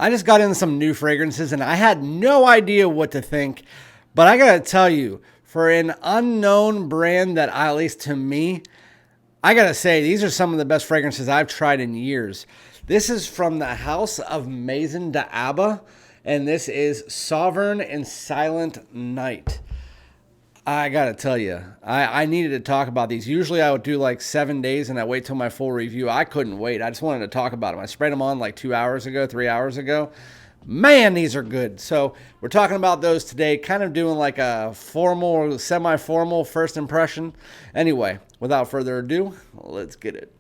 I just got in some new fragrances and I had no idea what to think. But I gotta tell you, for an unknown brand that, at least to me, I gotta say, these are some of the best fragrances I've tried in years. This is from the house of Maison, and this is Sovereign and Silent Night. I gotta tell you, I needed to talk about these. Usually I would do like 7 days and I wait till my full review. I couldn't wait. I just wanted to talk about them. I sprayed them on like 2 hours ago, 3 hours ago. Man, these are good. So we're talking about those today, kind of doing like a formal, semi-formal first impression. Anyway, without further ado, let's get it.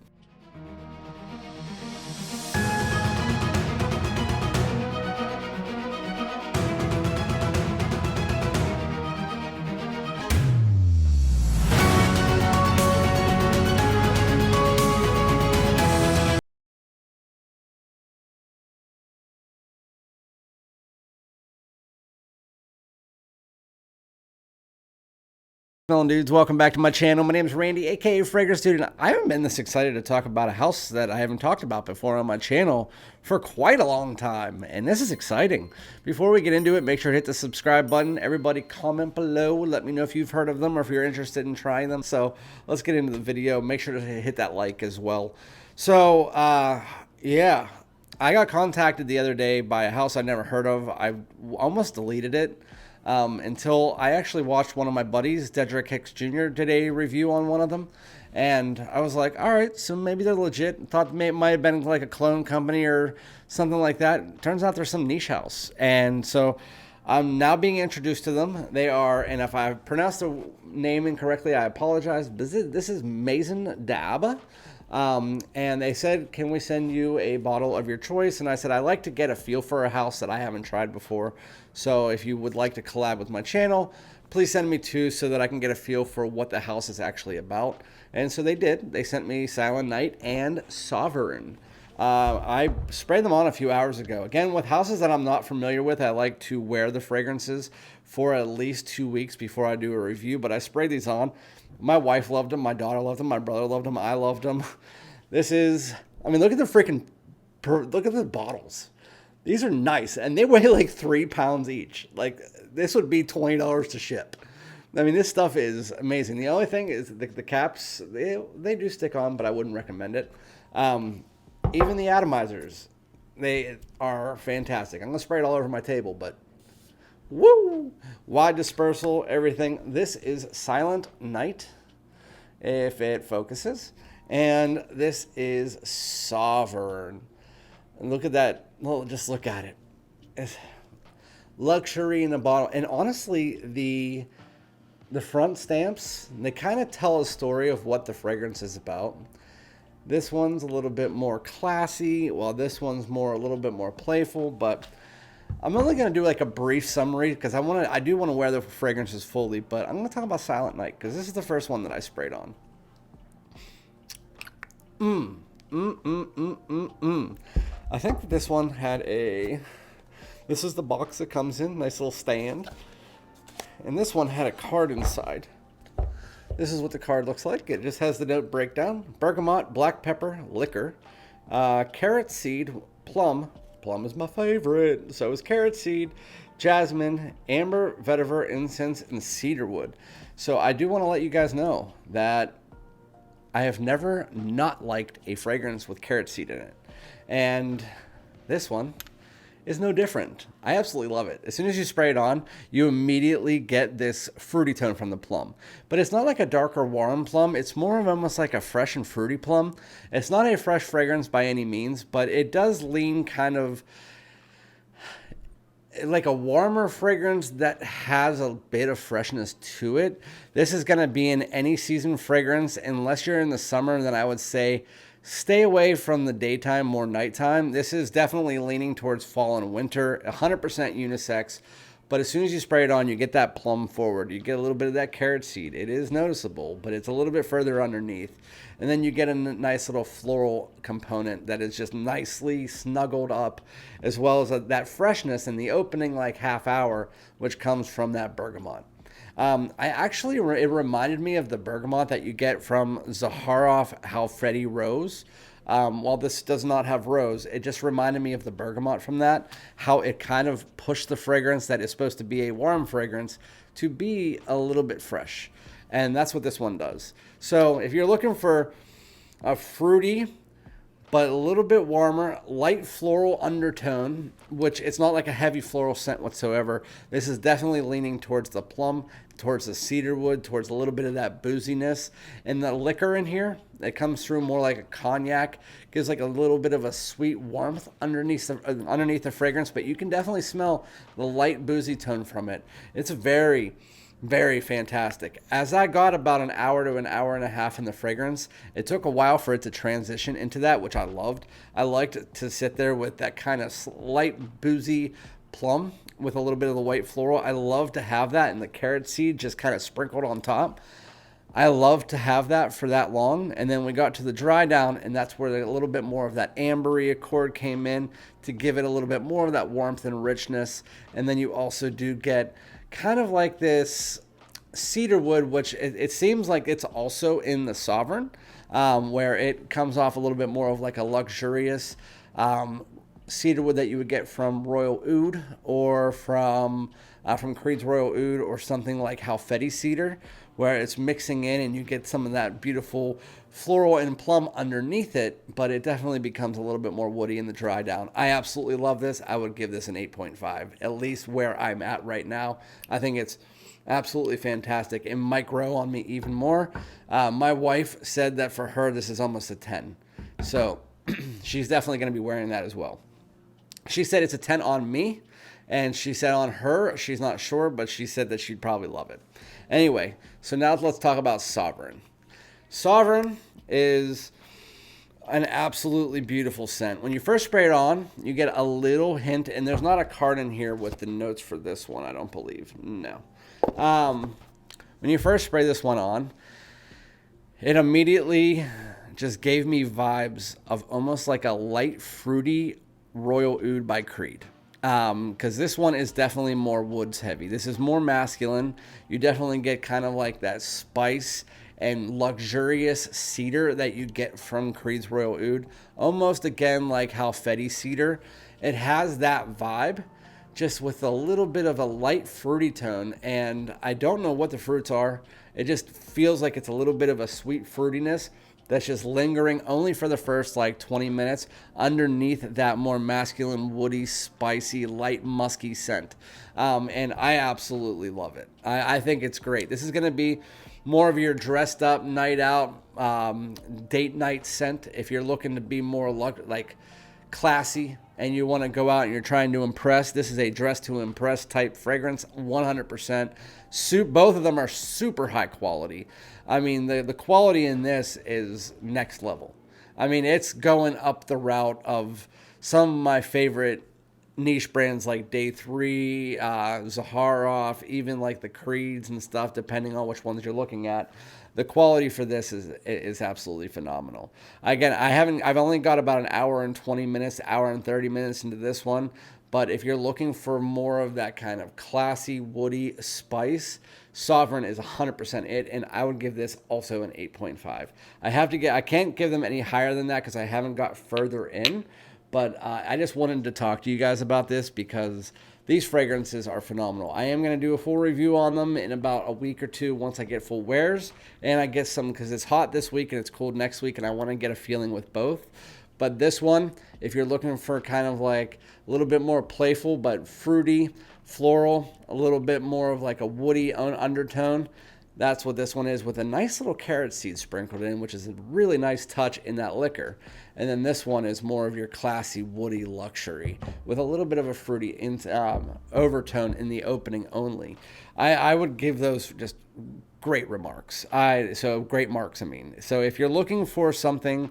Dudes, welcome back to my channel. My name is Randy, aka FragranceDoud, and I haven't been this excited to talk about a house that I haven't talked about before on my channel for quite a long time, and this is exciting. Before we get into it, make sure to hit the subscribe button. Everybody comment below, let me know if you've heard of them or if you're interested in trying them. So let's get into the video. Make sure to hit that like as well. So yeah, I got contacted the other day by a house I'd never heard of. I almost deleted it. Until I actually watched one of my buddies, Dedrick Hicks Jr., did a review on one of them. And I was like, all right, so maybe they're legit. Thought it might have been like a clone company or something like that. Turns out there's some niche house. And so I'm now being introduced to them. They are, and if I pronounced the name incorrectly, I apologize. But this is Maison. And they said, can we send you a bottle of your choice? And I said, I like to get a feel for a house that I haven't tried before. So if you would like to collab with my channel, please send me two so that I can get a feel for what the house is actually about. And so they did. They sent me Silent Night and Sovereign. I sprayed them on a few hours ago. Again, with houses that I'm not familiar with, I like to wear the fragrances for at least 2 weeks before I do a review. But I sprayed these on. My wife loved them. My daughter loved them. My brother loved them. I loved them. This is, I mean, look at the freaking, look at the bottles. These are nice, and they weigh like 3 pounds each. Like, this would be $20 to ship. I mean, this stuff is amazing. The only thing is the caps, they do stick on, but I wouldn't recommend it. Even the atomizers, they are fantastic. I'm going to spray it all over my table, but woo! Wide dispersal, everything. This is Silent Night, if it focuses. And this is Sovereign. And look at that. Well, just look at it. It's luxury in a bottle. And honestly, the front stamps, they kind of tell a story of what the fragrance is about. This one's a little bit more classy, while this one's a little bit more playful. But I'm only going to do like a brief summary because I do want to wear the fragrances fully. But I'm going to talk about Silent Night because this is the first one that I sprayed on. I think this one had this is the box that comes in, nice little stand. And this one had a card inside. This is what the card looks like. It just has the note breakdown. Bergamot, black pepper, liquor, carrot seed, plum. Plum is my favorite. So is carrot seed, jasmine, amber, vetiver, incense, and cedarwood. So I do want to let you guys know that I have never not liked a fragrance with carrot seed in it. And this one is no different. I absolutely love it. As soon as you spray it on, you immediately get this fruity tone from the plum. But it's not like a dark or warm plum. It's more of almost like a fresh and fruity plum. It's not a fresh fragrance by any means, but it does lean kind of like a warmer fragrance that has a bit of freshness to it. This is going to be an any season fragrance. Unless you're in the summer, then I would say stay away from the daytime, more nighttime. This is definitely leaning towards fall and winter, 100% unisex. But as soon as you spray it on, you get that plum forward. You get a little bit of that carrot seed. It is noticeable, but it's a little bit further underneath. And then you get a nice little floral component that is just nicely snuggled up, as well as that freshness in the opening like half hour, which comes from that bergamot. It reminded me of the bergamot that you get from Zaharoff Halfredi Rose. While this does not have rose, it just reminded me of the bergamot from that, how it kind of pushed the fragrance that is supposed to be a warm fragrance to be a little bit fresh. And that's what this one does. So if you're looking for a fruity, but a little bit warmer, light floral undertone, which it's not like a heavy floral scent whatsoever. This is definitely leaning towards the plum, towards the cedarwood, towards a little bit of that booziness. And the liquor in here, it comes through more like a cognac, gives like a little bit of a sweet warmth underneath the fragrance, but you can definitely smell the light boozy tone from it. It's very, very fantastic. As I got about an hour to an hour and a half in the fragrance, it took a while for it to transition into that, which I loved. I liked to sit there with that kind of light boozy plum with a little bit of the white floral. I love to have that, and the carrot seed just kind of sprinkled on top. I love to have that for that long. And then we got to the dry down, and that's where a little bit more of that ambery accord came in to give it a little bit more of that warmth and richness. And then you also do get kind of like this cedarwood, which it seems like it's also in the Sovereign, where it comes off a little bit more of like a luxurious cedarwood that you would get from Royal Oud or from Creed's Royal Oud, or something like Halfeti cedar, where it's mixing in and you get some of that beautiful floral and plum underneath it, but it definitely becomes a little bit more woody in the dry down. I absolutely love this. I would give this an 8.5, at least where I'm at right now. I think it's absolutely fantastic. It might grow on me even more. My wife said that for her, this is almost a 10. So she's definitely going to be wearing that as well. She said it's a 10 on me, and she said on her, she's not sure, but she said that she'd probably love it. Anyway, so now let's talk about Sovereign. Sovereign is an absolutely beautiful scent. When you first spray it on, you get a little hint, and there's not a card in here with the notes for this one, I don't believe. No. When you first spray this one on, it immediately just gave me vibes of almost like a light fruity Royal Oud by Creed. Because this one is definitely more woods heavy. This is more masculine. You definitely get kind of like that spice and luxurious cedar that you get from Creed's Royal Oud. Almost again like Halfeti cedar. It has that vibe, just with a little bit of a light fruity tone. And I don't know what the fruits are. It just feels like it's a little bit of a sweet fruitiness that's just lingering only for the first like 20 minutes underneath that more masculine, woody, spicy, light, musky scent. And I absolutely love it. I think it's great. This is going to be more of your dressed up, night out, date night scent. If you're looking to be more like classy and you want to go out and you're trying to impress, this is a dress to impress type fragrance, 100%. Both of them are super high quality. I mean, the quality in this is next level. I mean, it's going up the route of some of my favorite niche brands like Day 3, Zaharoff, even like the Creeds and stuff, depending on which ones you're looking at. The quality for this is absolutely phenomenal. Again, I've only got about an hour and 20 minutes, hour and 30 minutes into this one. But if you're looking for more of that kind of classy, woody spice, Sovereign is 100% it, and I would give this also an 8.5. I can't give them any higher than that because I haven't got further in, but I just wanted to talk to you guys about this because these fragrances are phenomenal. I am going to do a full review on them in about a week or two once I get full wears, and I get some because it's hot this week and it's cold next week, and I want to get a feeling with both. But this one, if you're looking for kind of like a little bit more playful but fruity, floral, a little bit more of like a woody undertone, that's what this one is, with a nice little carrot seed sprinkled in, which is a really nice touch in that liquor. And then this one is more of your classy, woody luxury with a little bit of a fruity overtone in the opening only. I would give those just great remarks. Great marks, I mean. So if you're looking for something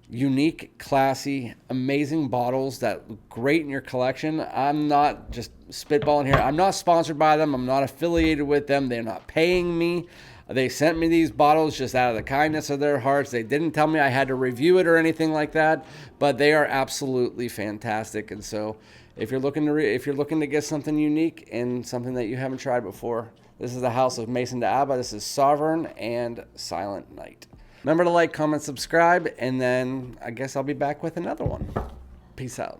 unique, classy, amazing bottles that look great in your collection, I'm not just spitballing here. I'm not sponsored by them. I'm not affiliated with them. They're not paying me. They sent me these bottles just out of the kindness of their hearts. They didn't tell me I had to review it or anything like that, but they are absolutely fantastic. And so if you're looking to get something unique and something that you haven't tried before, this is the house of Maison de Abba. This is Sovereign and Silent Night. Remember to like, comment, subscribe, and then I guess I'll be back with another one. Peace out.